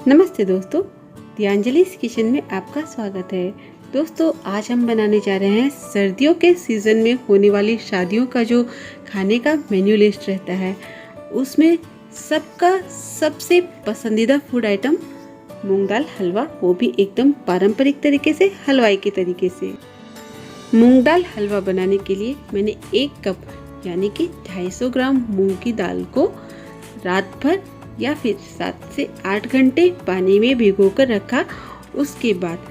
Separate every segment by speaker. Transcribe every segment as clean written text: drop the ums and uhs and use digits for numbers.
Speaker 1: नमस्ते दोस्तों, दियांजलि's किचन में आपका स्वागत है। दोस्तों, आज हम बनाने जा रहे हैं सर्दियों के सीज़न में होने वाली शादियों का जो खाने का मेन्यू लिस्ट रहता है, उसमें सबका सबसे पसंदीदा फूड आइटम मूंग दाल हलवा, वो भी एकदम पारंपरिक तरीके से, हलवाई के तरीके से। मूंग दाल हलवा बनाने के लिए मैंने 1 कप यानी कि 250 ग्राम मूंग की दाल को रात भर या फिर 7 से 8 घंटे पानी में भिगोकर रखा। उसके बाद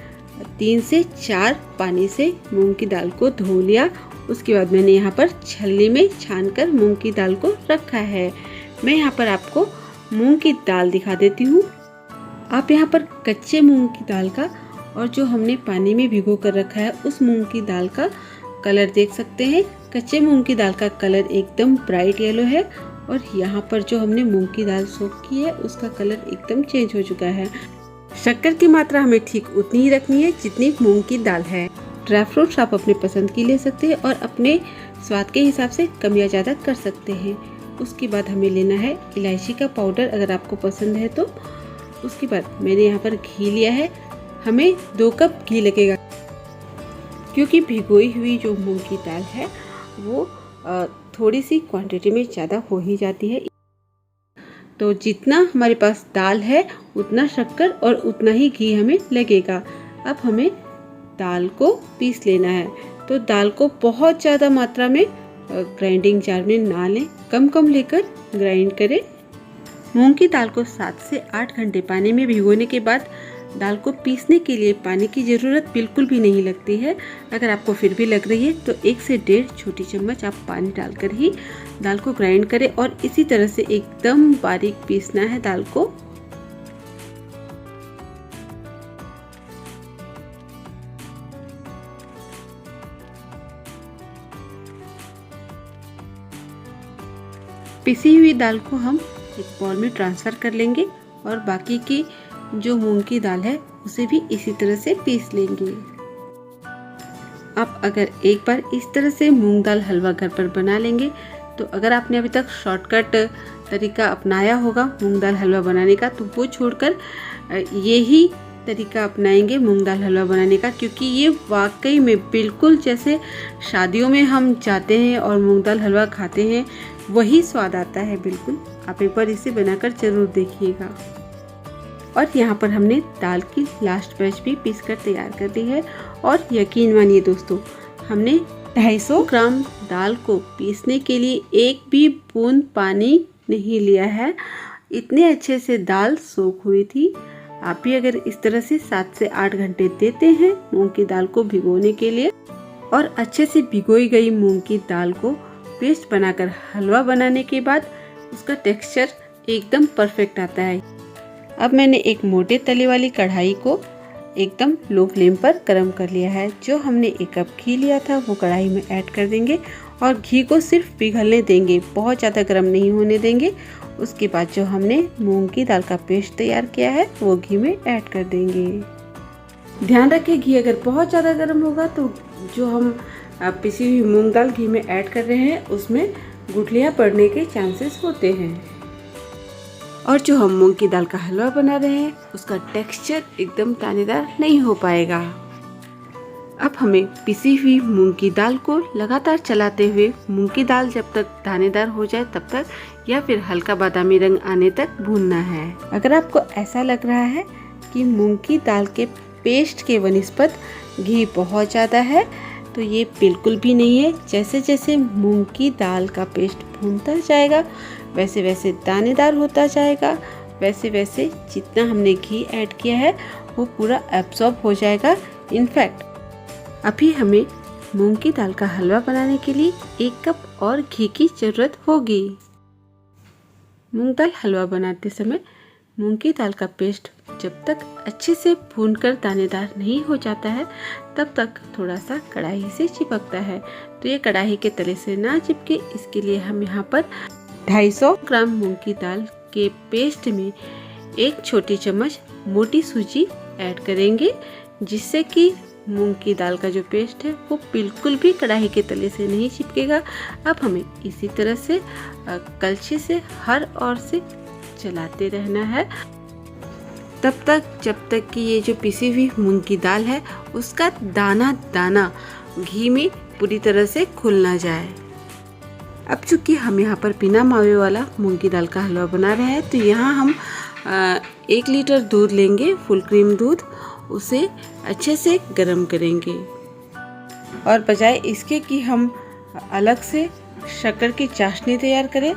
Speaker 1: 3 से 4 पानी से मूंग की दाल को धो लिया। उसके बाद मैंने यहाँ पर छलनी में छानकर मूंग की दाल को रखा है। मैं यहाँ पर आपको मूंग की दाल दिखा देती हूँ। आप यहाँ पर कच्चे मूंग की दाल का और जो हमने पानी में भिगो कर रखा है उस मूंग की दाल का कलर देख सकते हैं। कच्चे मूंग की दाल का कलर एकदम ब्राइट येलो है और यहाँ पर जो हमने मूंग की दाल सोक की है उसका कलर एकदम चेंज हो चुका है। शक्कर की मात्रा हमें ठीक उतनी ही रखनी है जितनी मूंग की दाल है। ड्राई फ्रूट्स आप अपने पसंद की ले सकते हैं और अपने स्वाद के हिसाब से कम या ज़्यादा कर सकते हैं। उसके बाद हमें लेना है इलायची का पाउडर, अगर आपको पसंद है तो। उसके बाद मैंने यहाँ पर घी लिया है। हमें 2 कप घी लगेगा क्योंकि भिगोई हुई जो मूंग की दाल है वो थोड़ी सी क्वांटिटी में ज़्यादा हो ही जाती है। तो जितना हमारे पास दाल है उतना शक्कर और उतना ही घी हमें लगेगा। अब हमें दाल को पीस लेना है। तो दाल को बहुत ज़्यादा मात्रा में ग्राइंडिंग जार में ना लें, कम कम लेकर ग्राइंड करें। मूंग की दाल को 7 से 8 घंटे पानी में भिगोने के बाद दाल को पीसने के लिए पानी की ज़रूरत बिल्कुल भी नहीं लगती है। अगर आपको फिर भी लग रही है तो 1 से 1.5 छोटी चम्मच आप पानी डालकर ही दाल को ग्राइंड करें और इसी तरह से एकदम बारीक पीसना है दाल को। पिसी हुई दाल को हम एक बाउल में ट्रांसफ़र कर लेंगे और बाकी की जो मूंग की दाल है उसे भी इसी तरह से पीस लेंगे। आप अगर एक बार इस तरह से मूंग दाल हलवा घर पर बना लेंगे तो अगर आपने अभी तक शॉर्टकट तरीका अपनाया होगा मूंग दाल हलवा बनाने का तो वो छोड़कर यही तरीका अपनाएंगे मूंग दाल हलवा बनाने का, क्योंकि ये वाकई में बिल्कुल जैसे शादियों में हम जाते हैं और मूंग दाल हलवा खाते हैं वही स्वाद आता है बिल्कुल। आप एक बार इसे बनाकर जरूर देखिएगा। और यहाँ पर हमने दाल की लास्ट बैच भी पीस कर तैयार कर दी है। और यकीन मानिए दोस्तों, हमने 250 ग्राम दाल को पीसने के लिए एक भी बूंद पानी नहीं लिया है। इतने अच्छे से दाल सोख हुई थी। आप भी अगर इस तरह से 7 से 8 घंटे देते हैं मूंग की दाल को भिगोने के लिए और अच्छे से भिगोई गई मूंग की दाल को पेस्ट बनाकर हलवा बनाने के बाद उसका टेक्सचर एकदम परफेक्ट आता है। अब मैंने एक मोटे तले वाली कढ़ाई को एकदम लो फ्लेम पर गर्म कर लिया है। जो हमने 1 कप घी लिया था वो कढ़ाई में ऐड कर देंगे और घी को सिर्फ पिघलने देंगे, बहुत ज़्यादा गर्म नहीं होने देंगे। उसके बाद जो हमने मूंग की दाल का पेस्ट तैयार किया है वो घी में ऐड कर देंगे। ध्यान रखें, घी अगर बहुत ज़्यादा गर्म होगा तो जो हम पिसी हुई मूंग दाल घी में ऐड कर रहे हैं उसमें गुठलियाँ पड़ने के चांसेस होते हैं और जो हम मूंग की दाल का हलवा बना रहे हैं उसका टेक्सचर एकदम दानेदार नहीं हो पाएगा। अब हमें पिसी हुई मूंग की दाल को लगातार चलाते हुए मूंग की दाल जब तक दानेदार हो जाए तब तक या फिर हल्का बादामी रंग आने तक भूनना है। अगर आपको ऐसा लग रहा है कि मूंग की दाल के पेस्ट के वनिस्पत घी बहुत ज़्यादा है तो ये बिल्कुल भी नहीं है। जैसे जैसे मूंग की दाल का पेस्ट भूनता जाएगा वैसे वैसे दानेदार होता जाएगा, वैसे वैसे जितना हमने घी ऐड किया है वो पूरा एब्सॉर्ब हो जाएगा। इनफैक्ट अभी हमें मूंग की दाल का हलवा बनाने के लिए 1 कप और घी की ज़रूरत होगी। मूंग दाल हलवा बनाते समय मूंग की दाल का पेस्ट जब तक अच्छे से भूनकर दानेदार नहीं हो जाता है तब तक थोड़ा सा कढ़ाई से चिपकता है। तो ये कढ़ाई के तले से ना चिपके इसके लिए हम यहाँ पर 250 ग्राम मूंग की दाल के पेस्ट में 1 छोटी चम्मच मोटी सूजी ऐड करेंगे, जिससे कि मूंग की दाल का जो पेस्ट है वो बिल्कुल भी कढ़ाई के तले से नहीं चिपकेगा। अब हमें इसी तरह से कलछी से हर ओर से चलाते रहना है। तब तक जब तक कि ये जो पिसी हुई मूंग की दाल है उसका दाना दाना घी में पूरी तरह से खुल ना जाए। अब चूँकि हम यहाँ पर बिना मावे वाला मूंग की दाल का हलवा बना रहे हैं तो यहाँ हम 1 लीटर दूध लेंगे, फुल क्रीम दूध, उसे अच्छे से गर्म करेंगे और बजाय इसके कि हम अलग से शक्कर की चाशनी तैयार करें,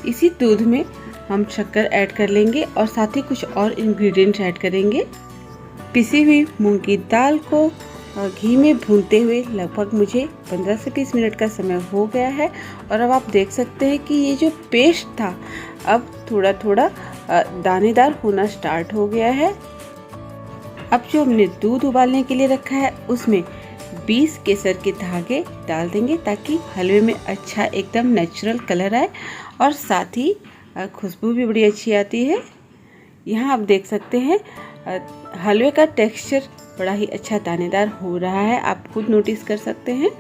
Speaker 1: इसी दूध में हम शक्कर ऐड कर लेंगे और साथ ही कुछ और इंग्रेडिएंट्स ऐड करेंगे। पिसी हुई मूंग की दाल को घी में भूनते हुए लगभग मुझे 15 से 20 मिनट का समय हो गया है और अब आप देख सकते हैं कि ये जो पेस्ट था अब थोड़ा थोड़ा दानेदार होना स्टार्ट हो गया है। अब जो हमने दूध उबालने के लिए रखा है उसमें 20 केसर के धागे डाल देंगे ताकि हलवे में अच्छा एकदम नेचुरल कलर आए और साथ ही खुशबू भी बड़ी अच्छी आती है। यहाँ आप देख सकते हैं हलवे का टेक्सचर बड़ा ही अच्छा दानेदार हो रहा है, आप खुद नोटिस कर सकते हैं।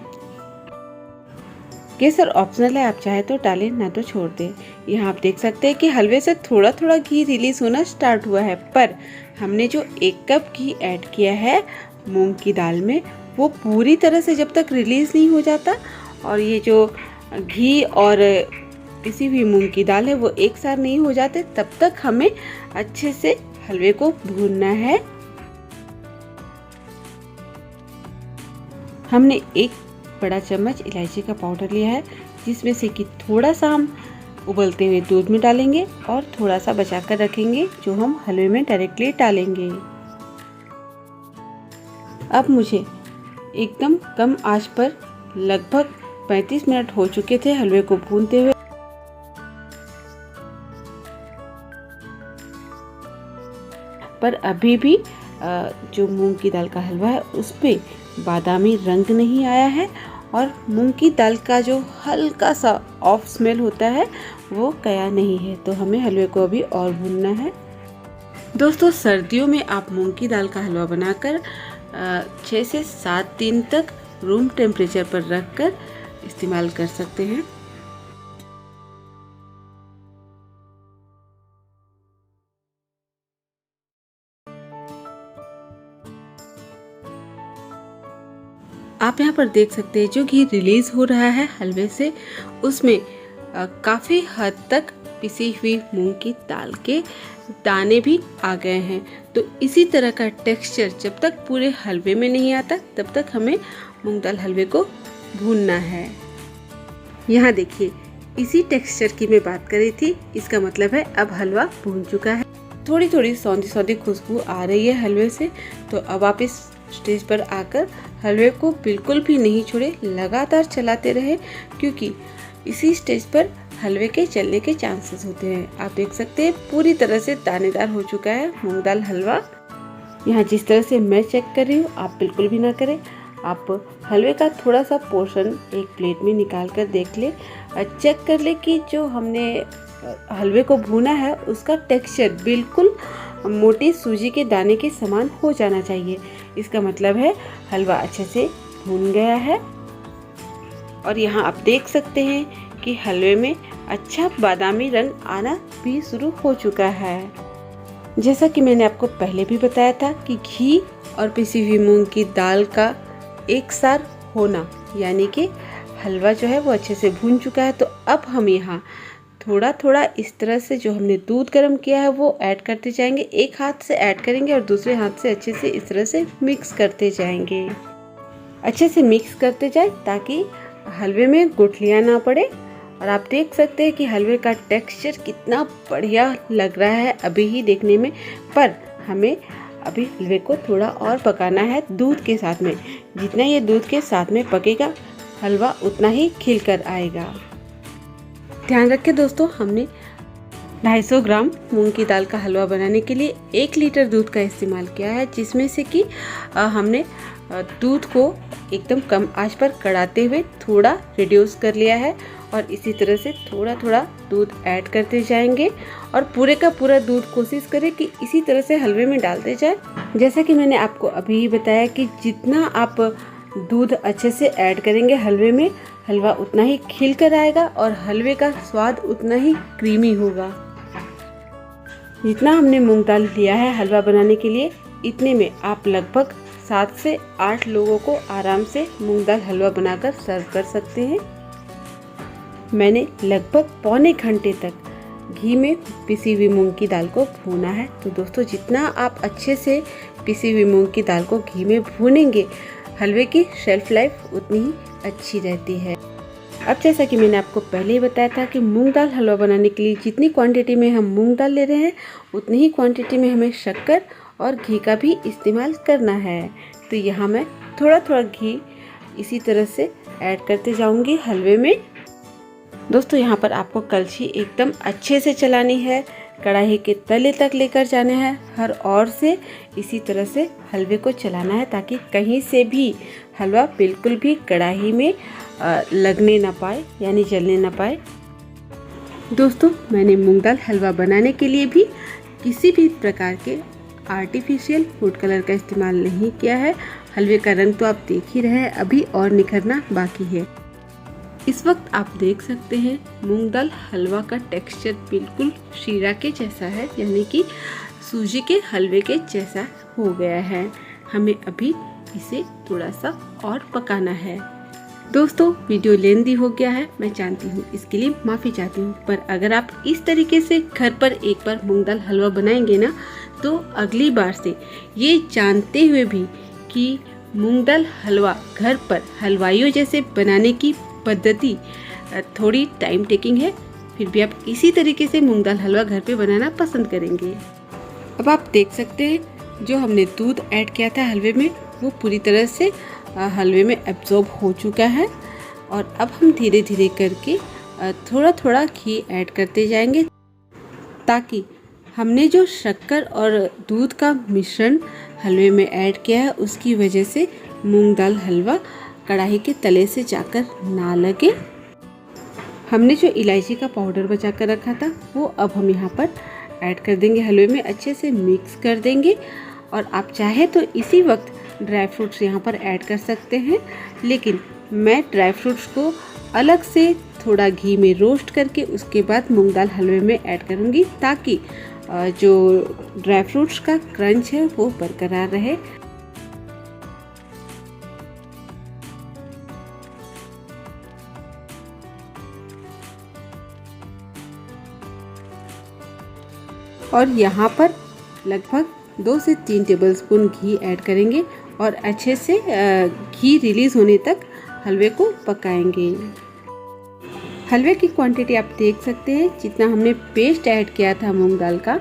Speaker 1: केसर ऑप्शनल है, आप चाहे तो डालें ना तो छोड़ दें। यहाँ आप देख सकते हैं कि हलवे से थोड़ा थोड़ा घी रिलीज होना स्टार्ट हुआ है, पर हमने जो 1 कप घी ऐड किया है मूंग की दाल में वो पूरी तरह से जब तक रिलीज नहीं हो जाता और ये जो घी और पिसी हुई मूंग की दाल है वो एक साथ नहीं हो जाते तब तक हमें अच्छे से हलवे को भूनना है। हमने 1 बड़ा चम्मच इलायची का पाउडर लिया है जिसमें से कि थोड़ा सा हम उबलते हुए दूध में डालेंगे और थोड़ा सा बचा कर रखेंगे जो हम हलवे में डायरेक्टली डालेंगे। अब मुझे एकदम कम आंच पर लगभग 35 मिनट हो चुके थे हलवे को भूनते हुए, पर अभी भी जो मूंग की दाल का हलवा है उस पे बादामी रंग नहीं आया है और मूंग की दाल का जो हल्का सा ऑफ स्मेल होता है वो गया नहीं है, तो हमें हलवे को अभी और भूनना है। दोस्तों, सर्दियों में आप मूंग की दाल का हलवा बनाकर 6 से 7 दिन तक रूम टेम्परेचर पर रखकर इस्तेमाल कर सकते हैं। आप यहाँ पर देख सकते हैं जो घी रिलीज हो रहा है हलवे से उसमें काफ़ी हद तक पिसी हुई मूंग की दाल के दाने भी आ गए हैं। तो इसी तरह का टेक्सचर जब तक पूरे हलवे में नहीं आता तब तक हमें मूंग दाल हलवे को भूनना है। यहाँ देखिए, इसी टेक्सचर की मैं बात कर रही थी, इसका मतलब है अब हलवा भून चुका है। थोड़ी थोड़ी सौंधी सौंधी खुशबू आ रही है हलवे से। तो अब आप इस स्टेज पर आकर हलवे को बिल्कुल भी नहीं छोड़े, लगातार चलाते रहे क्योंकि इसी स्टेज पर हलवे के जलने के चांसेस होते हैं। आप देख सकते हैं पूरी तरह से दानेदार हो चुका है मूंग दाल हलवा। यहाँ जिस तरह से मैं चेक कर रही हूँ आप बिल्कुल भी ना करें। आप हलवे का थोड़ा सा पोर्शन एक प्लेट में निकाल कर देख ले, चेक कर ले कि जो हमने हलवे को भूना है उसका टेक्सचर बिल्कुल मोटी सूजी के दाने के समान हो जाना चाहिए। इसका मतलब है हलवा अच्छे से भून गया है। और यहाँ आप देख सकते हैं कि हलवे में अच्छा बादामी रंग आना भी शुरू हो चुका है। जैसा कि मैंने आपको पहले भी बताया था कि घी और पिसी हुई मूंग की दाल का एक साथ होना यानी कि हलवा जो है वो अच्छे से भून चुका है। तो अब हम यहाँ थोड़ा थोड़ा इस तरह से जो हमने दूध गर्म किया है वो ऐड करते जाएंगे। एक हाथ से ऐड करेंगे और दूसरे हाथ से अच्छे से इस तरह से मिक्स करते जाएंगे। अच्छे से मिक्स करते जाए ताकि हलवे में गुठलियाँ ना पड़े। और आप देख सकते हैं कि हलवे का टेक्सचर कितना बढ़िया लग रहा है अभी ही देखने में, पर हमें अभी हलवे को थोड़ा और पकाना है दूध के साथ में। जितना ये दूध के साथ में पकेगा हलवा उतना ही खिलकर आएगा। ध्यान रखें दोस्तों, हमने 250 ग्राम मूंग की दाल का हलवा बनाने के लिए 1 लीटर दूध का इस्तेमाल किया है, जिसमें से कि हमने दूध को एकदम कम आंच पर कढ़ाते हुए थोड़ा रिड्यूस कर लिया है और इसी तरह से थोड़ा थोड़ा दूध ऐड करते जाएंगे और पूरे का पूरा दूध कोशिश करें कि इसी तरह से हलवे में डालते जाए। जैसा कि मैंने आपको अभी ही बताया कि जितना आप दूध अच्छे से ऐड करेंगे हलवे में, हलवा उतना ही खिल कर आएगा और हलवे का स्वाद उतना ही क्रीमी होगा। जितना हमने मूंग दाल लिया है हलवा बनाने के लिए, इतने में आप लगभग 7 से 8 लोगों को आराम से मूंग दाल हलवा बनाकर सर्व कर सकते हैं। मैंने लगभग पौने घंटे तक घी में पिसी हुई मूंग की दाल को भूना है। तो दोस्तों, जितना आप अच्छे से पिसी हुई मूंग की दाल को घी में भूनेंगे, हलवे की शेल्फ लाइफ उतनी ही अच्छी रहती है। अब जैसा कि मैंने आपको पहले ही बताया था कि मूंग दाल हलवा बनाने के लिए जितनी क्वांटिटी में हम मूंग दाल ले रहे हैं, उतनी ही क्वांटिटी में हमें शक्कर और घी का भी इस्तेमाल करना है। तो यहाँ मैं थोड़ा थोड़ा घी इसी तरह से ऐड करते जाऊंगी हलवे में। दोस्तों, यहाँ पर आपको कलछी एकदम अच्छे से चलानी है, कढ़ाई के तले तक लेकर जाना है, हर ओर से इसी तरह से हलवे को चलाना है ताकि कहीं से भी हलवा बिल्कुल भी कढ़ाई में लगने ना पाए, यानी जलने ना पाए। दोस्तों, मैंने मूंग दाल हलवा बनाने के लिए भी किसी भी प्रकार के आर्टिफिशियल फूड कलर का इस्तेमाल नहीं किया है। हलवे का रंग तो आप देख ही रहे हैं, अभी और निखरना बाकी है। इस वक्त आप देख सकते हैं मूंग दाल हलवा का टेक्सचर बिल्कुल शीरा के जैसा है, यानी कि सूजी के हलवे के जैसा हो गया है। हमें अभी इसे थोड़ा सा और पकाना है। दोस्तों, वीडियो लेंदी हो गया है, मैं जानती हूँ, इसके लिए माफ़ी चाहती हूँ। पर अगर आप इस तरीके से घर पर एक बार मूंग दाल हलवा बनाएंगे ना, तो अगली बार से ये जानते हुए भी कि मूंग दाल हलवा घर पर हलवाइयों जैसे बनाने की पद्धति थोड़ी टाइम टेकिंग है, फिर भी आप इसी तरीके से मूंग दाल हलवा घर पे बनाना पसंद करेंगे। अब आप देख सकते हैं जो हमने दूध ऐड किया था हलवे में, वो पूरी तरह से हलवे में एब्जॉर्ब हो चुका है। और अब हम धीरे धीरे करके थोड़ा थोड़ा घी ऐड करते जाएंगे, ताकि हमने जो शक्कर और दूध का मिश्रण हलवे में ऐड किया है, उसकी वजह से मूंग दाल हलवा कढ़ाई के तले से जाकर ना लगे। हमने जो इलायची का पाउडर बचा कर रखा था, वो अब हम यहाँ पर ऐड कर देंगे, हलवे में अच्छे से मिक्स कर देंगे। और आप चाहे तो इसी वक्त ड्राई फ्रूट्स यहाँ पर ऐड कर सकते हैं, लेकिन मैं ड्राई फ्रूट्स को अलग से थोड़ा घी में रोस्ट करके उसके बाद मूंग दाल हलवे में ऐड करूँगी, ताकि जो ड्राई फ्रूट्स का क्रंच है वो बरकरार रहे। और यहाँ पर लगभग 2 से 3 टेबलस्पून घी ऐड करेंगे और अच्छे से घी रिलीज़ होने तक हलवे को पकाएंगे। हलवे की क्वांटिटी आप देख सकते हैं, जितना हमने पेस्ट ऐड किया था मूंग दाल का,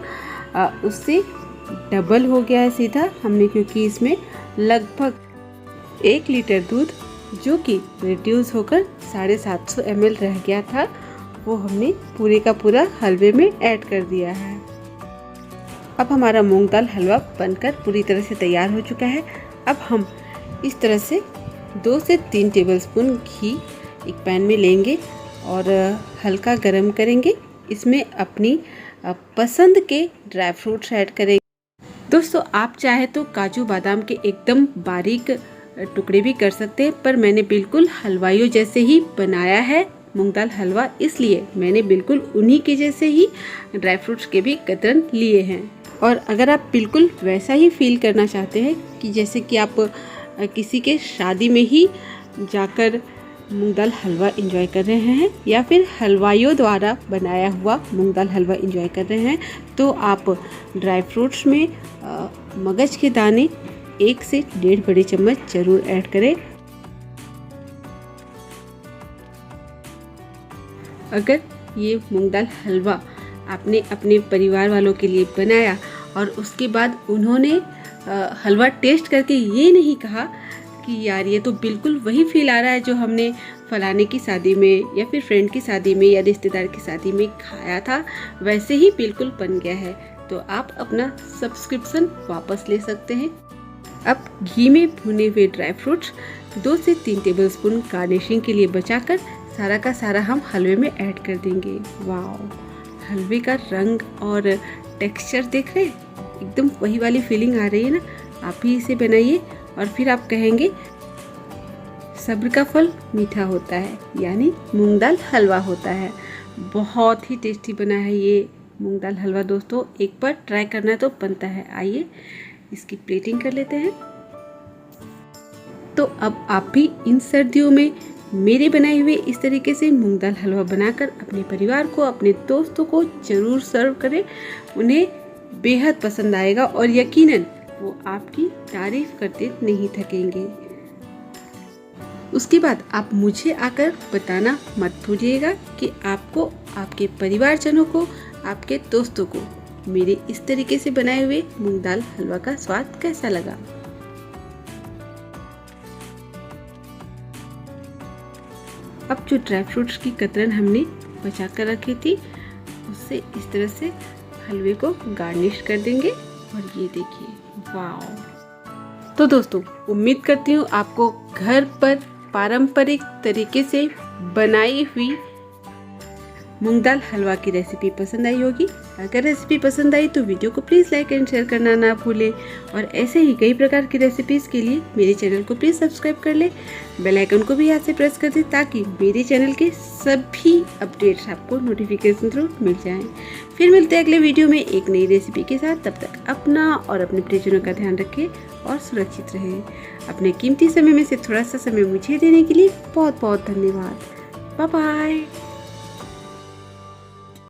Speaker 1: उससे डबल हो गया है सीधा हमने, क्योंकि इसमें लगभग 1 लीटर दूध जो कि रिड्यूस होकर 750 ml रह गया था, वो हमने पूरे का पूरा हलवे में ऐड कर दिया है। अब हमारा मूंग दाल हलवा बनकर पूरी तरह से तैयार हो चुका है। अब हम इस तरह से 2 से 3 टेबलस्पून घी एक पैन में लेंगे और हल्का गरम करेंगे। इसमें अपनी पसंद के ड्राई फ्रूट्स ऐड करेंगे। दोस्तों, आप चाहे तो काजू बादाम के एकदम बारीक टुकड़े भी कर सकते हैं, पर मैंने बिल्कुल हलवाइयों जैसे ही बनाया है मूंग दाल हलवा, इसलिए मैंने बिल्कुल उन्हीं के जैसे ही ड्राई फ्रूट्स के भी कतरन लिए हैं। और अगर आप बिल्कुल वैसा ही फील करना चाहते हैं कि जैसे कि आप किसी के शादी में ही जाकर मूंग दाल हलवा एंजॉय कर रहे हैं, या फिर हलवाइयों द्वारा बनाया हुआ मूंग दाल हलवा एंजॉय कर रहे हैं, तो आप ड्राई फ्रूट्स में मगज के दाने 1 से 1.5 बड़े चम्मच ज़रूर ऐड करें। अगर ये मूंग दाल हलवा आपने अपने परिवार वालों के लिए बनाया और उसके बाद उन्होंने हलवा टेस्ट करके ये नहीं कहा कि यार ये तो बिल्कुल वही फील आ रहा है जो हमने फलाने की शादी में या फिर फ्रेंड की शादी में या रिश्तेदार की शादी में खाया था, वैसे ही बिल्कुल बन गया है, तो आप अपना सब्सक्रिप्शन वापस ले सकते हैं। अब घी में भुने हुए ड्राई फ्रूट्स 2 से 3 टेबलस्पून गार्निशिंग के लिए बचाकर सारा का सारा हम हलवे में ऐड कर देंगे। वाह, हलवे का रंग और टेक्सचर देख रहे हैं, एकदम वही वाली फीलिंग आ रही है ना। आप भी इसे बनाइए और फिर आप कहेंगे सब्र का फल मीठा होता है, यानी मूंग दाल हलवा होता है। बहुत ही टेस्टी बना है ये मूंग दाल हलवा दोस्तों एक बार ट्राई करना तो बनता है। आइए इसकी प्लेटिंग कर लेते हैं। तो अब आप भी इन सर्दियों में मेरे बनाए हुए इस तरीके से मूंग दाल हलवा बनाकर अपने परिवार को, अपने दोस्तों को ज़रूर सर्व करें। उन्हें बेहद पसंद आएगा और यकीनन वो आपकी तारीफ करते नहीं थकेंगे। उसके बाद आप मुझे आकर बताना मत भूलिएगा कि आपको, आपके परिवारजनों को, आपके दोस्तों को मेरे इस तरीके से बनाए हुए मूंग दाल हलवा का स्वाद कैसा लगा। अब जो ड्राई फ्रूट्स की कतरन हमने बचा कर रखी थी उससे इस तरह से हलवे को गार्निश कर देंगे और ये देखिए, वाह। तो दोस्तों उम्मीद करती हूँ आपको घर पर पारंपरिक तरीके से बनाई हुई मूंग दाल हलवा की रेसिपी पसंद आई होगी। अगर रेसिपी पसंद आई तो वीडियो को प्लीज़ लाइक एंड शेयर करना ना भूलें और ऐसे ही कई प्रकार की रेसिपीज़ के लिए मेरे चैनल को प्लीज़ सब्सक्राइब कर लें। बेल आइकन को भी हाथ से प्रेस कर दें ताकि मेरे चैनल के सभी अपडेट्स आपको नोटिफिकेशन थ्रू मिल जाएं। फिर मिलते हैं अगले वीडियो में एक नई रेसिपी के साथ। तब तक अपना और अपने प्रियजनों का ध्यान रखें और सुरक्षित रहें। अपने कीमती समय में से थोड़ा सा समय मुझे देने के लिए बहुत बहुत धन्यवाद। Bye bye.